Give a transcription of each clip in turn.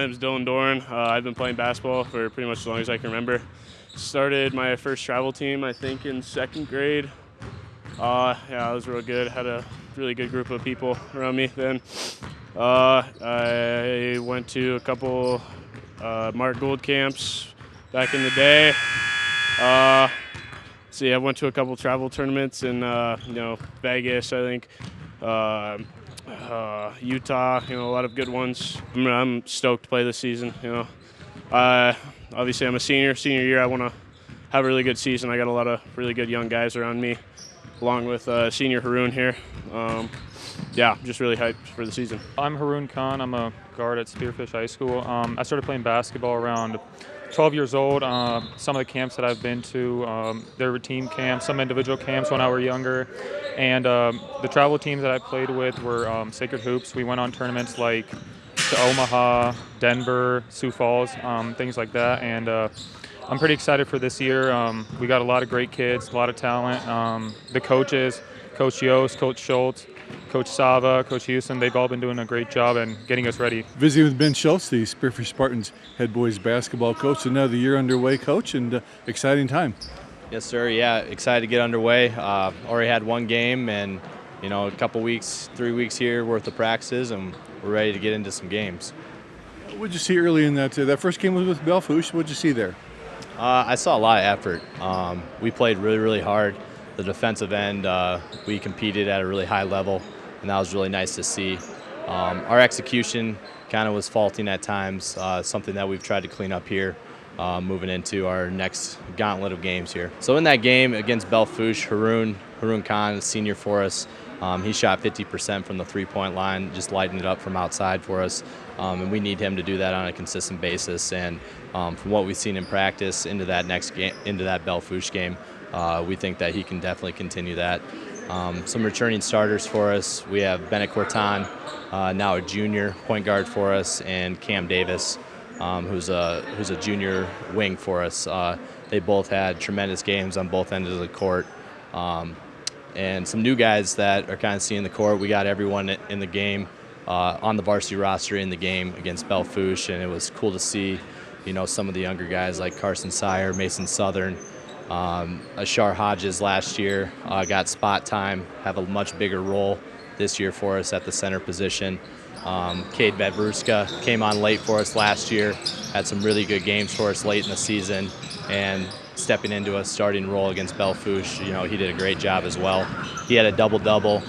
name is Doren. I've been playing basketball for pretty much as long as I can remember. Started my first travel team, I think, in second grade. Yeah, it was real good. Had a really good group of people around me then. I went to a couple Mark Gould camps back in the day. I went to a couple travel tournaments in Vegas, I think. Utah, a lot of good ones. I'm stoked to play this season. Obviously I'm a senior year. I want to have a really good season. I got a lot of really good young guys around me, along with senior Haroon here. Just really hyped for the season. I'm Haroon. I'm a guard at Spearfish High School. I started playing basketball around 12 years old. Some of the camps that I've been to, there were team camps, some individual camps when I was younger. And the travel teams that I played with were Sacred Hoops. We went on tournaments like to Omaha, Denver, Sioux Falls, things like that. And I'm pretty excited for this year. We got a lot of great kids, a lot of talent. The coaches, Coach Yost, Coach Schultz, Coach Sava, Coach Houston, they've all been doing a great job in getting us ready. Visiting with Ben Schultz, the Spearfish Spartans head boys basketball coach. Another year underway, Coach, and exciting time. Yes, sir. Yeah, excited to get underway. Already had one game and, a couple weeks, 3 weeks here worth of practices, and we're ready to get into some games. What did you see early in that? That first game was with Belfouche. What did you see there? I saw a lot of effort. We played really, really hard. The defensive end, we competed at a really high level, and that was really nice to see. Our execution kind of was faulting at times, something that we've tried to clean up here. Moving into our next gauntlet of games here. So in that game against Belfouche, Haroon Khan, a senior for us, he shot 50% from the three-point line, just lighting it up from outside for us. And we need him to do that on a consistent basis. And from what we've seen in practice into that next game, into that Belfouche game, we think that he can definitely continue that. Some returning starters for us. We have Bennett Corton, now a junior point guard for us, and Cam Davis, who's a junior wing for us. They both had tremendous games on both ends of the court. And some new guys that are kind of seeing the court. We got everyone in the game, on the varsity roster in the game against Belfouche, and it was cool to see, some of the younger guys like Carson Sire, Mason Southern, Ashar Hodges last year got spot time, have a much bigger role this year for us at the center position. Cade Bedruska came on late for us last year, had some really good games for us late in the season, and stepping into a starting role against Belfouche, he did a great job as well. He had a double-double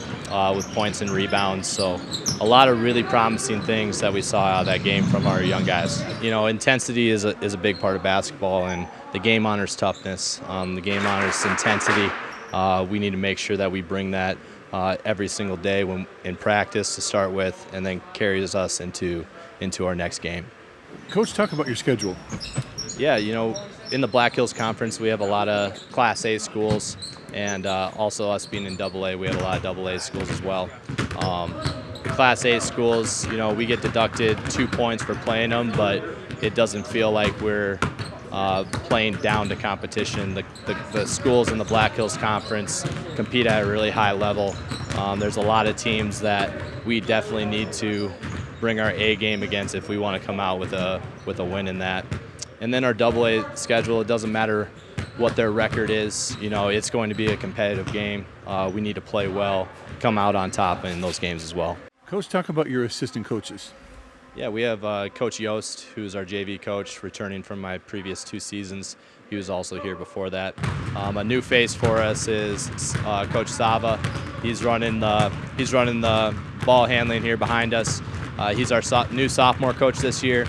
with points and rebounds, so a lot of really promising things that we saw out of that game from our young guys. Intensity is a big part of basketball, and the game honors toughness. The game honors intensity. We need to make sure that we bring that every single day when in practice to start with, and then carries us into our next game. Coach, talk about your schedule. Yeah, in the Black Hills Conference, we have a lot of Class A schools, and also us being in AA, we have a lot of AA schools as well. The Class A schools, we get deducted 2 points for playing them, but it doesn't feel like we're playing down to competition. The schools in the Black Hills Conference compete at a really high level. There's a lot of teams that we definitely need to bring our A game against if we want to come out with a win in that. And then our AA schedule, it doesn't matter what their record is. It's going to be a competitive game. We need to play well, come out on top in those games as well. Coach, talk about your assistant coaches. Yeah, we have Coach Yost, who's our JV coach, returning from my previous 2 seasons. He was also here before that. A new face for us is Coach Sava. He's running the ball handling here behind us. He's our new sophomore coach this year.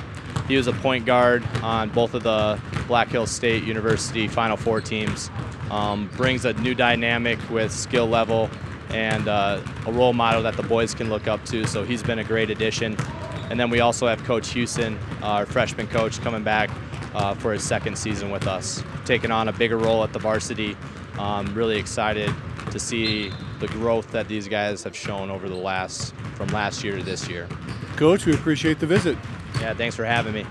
He was a point guard on both of the Black Hills State University Final Four teams. Brings a new dynamic with skill level and a role model that the boys can look up to, so he's been a great addition. And then we also have Coach Houston, our freshman coach, coming back for his 2nd season with us, taking on a bigger role at the varsity. Really excited to see the growth that these guys have shown over from last year to this year. Coach, we appreciate the visit. Yeah, thanks for having me.